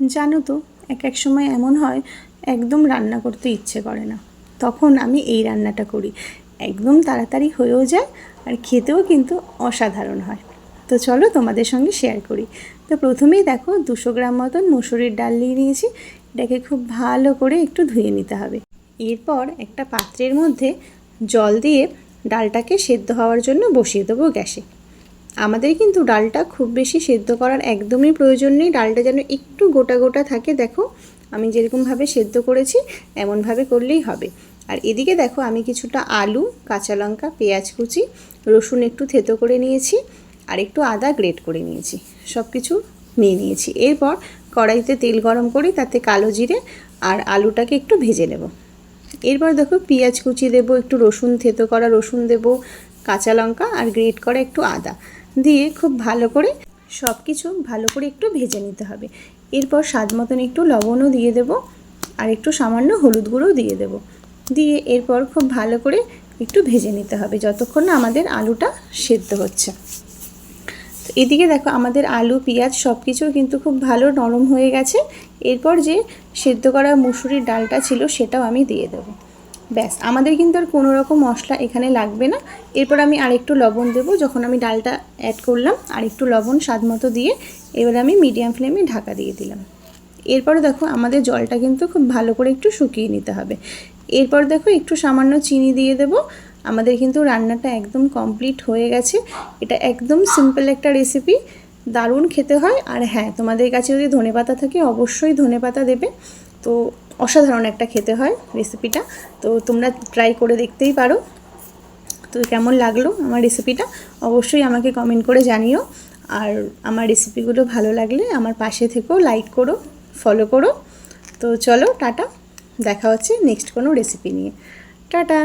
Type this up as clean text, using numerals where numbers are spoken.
জানো তো, এক সময় এমন হয় একদম রান্না করতে ইচ্ছে করে না, তখন আমি এই রান্নাটা করি। একদম তাড়াতাড়ি হয়েও যায় আর খেতেও কিন্তু অসাধারণ হয়। তো চলো তোমাদের সঙ্গে শেয়ার করি। তো প্রথমেই দেখো 200 গ্রাম মতন মুসুরির ডাল নিয়ে নিয়েছি। এটাকে খুব ভালো করে একটু ধুয়ে নিতে হবে। এরপর একটা পাত্রের মধ্যে জল দিয়ে ডালটাকে সেদ্ধ হওয়ার জন্য বসিয়ে দেবো গ্যাসে। আমাদের কিন্তু ডালটা খুব বেশি সেদ্ধ করার একদমই প্রয়োজন নেই। ডালটা যেন একটু গোটা গোটা থাকে। দেখো আমি যেরকমভাবে সেদ্ধ করেছি এমনভাবে করলেই হবে। আর এদিকে দেখো আমি কিছুটা আলু, কাঁচা লঙ্কা, পেঁয়াজ কুচি, রসুন একটু থেতো করে নিয়েছি আর একটু আদা গ্রেট করে নিয়েছি। সব কিছু নিয়ে নিয়েছি। এরপর কড়াইতে তেল গরম করে তাতে কালো জিরে আর আলুটাকে একটু ভেজে নেব। এরপর দেখো পেঁয়াজ কুচি দেবো, একটু রসুন থেতো করা রসুন দেবো, কাঁচা লঙ্কা আর গ্রেট করা একটু আদা দিয়ে খুব ভালো করে সব কিছু ভালো করে একটু ভেজে নিতে হবে। এরপর স্বাদ মতন একটু লবণও দিয়ে দেব আর একটু সামান্য হলুদ গুঁড়োও দিয়ে দেব। দিয়ে এরপর খুব ভালো করে একটু ভেজে নিতে হবে যতক্ষণ না আমাদের আলুটা সেদ্ধ হচ্ছে। তো এদিকে দেখো আমাদের আলু, পেঁয়াজ সব কিছু কিন্তু খুব ভালো নরম হয়ে গেছে। এরপর যে সেদ্ধ করা মুসুরির ডালটা ছিল সেটাও আমি দিয়ে দেবো। ব্যাস, আমাদের কিন্তু আর কোনো রকম মশলা এখানে লাগবে না। এরপর আমি আরেকটু লবণ দেবো। যখন আমি ডালটা অ্যাড করলাম আরেকটু লবণ স্বাদ মতো দিয়ে এবার আমি মিডিয়াম ফ্লেমে ঢাকা দিয়ে দিলাম। এরপরে দেখো আমাদের জলটা কিন্তু খুব ভালো করে একটু শুকিয়ে নিতে হবে। এরপর দেখো একটু সামান্য চিনি দিয়ে দেব। আমাদের কিন্তু রান্নাটা একদম কমপ্লিট হয়ে গেছে। এটা একদম সিম্পল একটা রেসিপি, দারুণ খেতে হয়। আর হ্যাঁ, তোমাদের কাছে যদি ধনেপাতা থাকে অবশ্যই ধনেপাতা দেবে। তো অসাধারণ একটা খেতে হয় রেসিপিটা। তো তোমরা ট্রাই করে দেখতেই পারো। তো কেমন লাগলো আমার রেসিপিটা অবশ্যই আমাকে কমেন্ট করে জানিও। আর আমার রেসিপিগুলো ভালো লাগলে আমার পাশে থেকেও লাইক করো, ফলো করো। তো চলো টাটা, দেখা হচ্ছে নেক্সট কোনো রেসিপি নিয়ে। টাটা।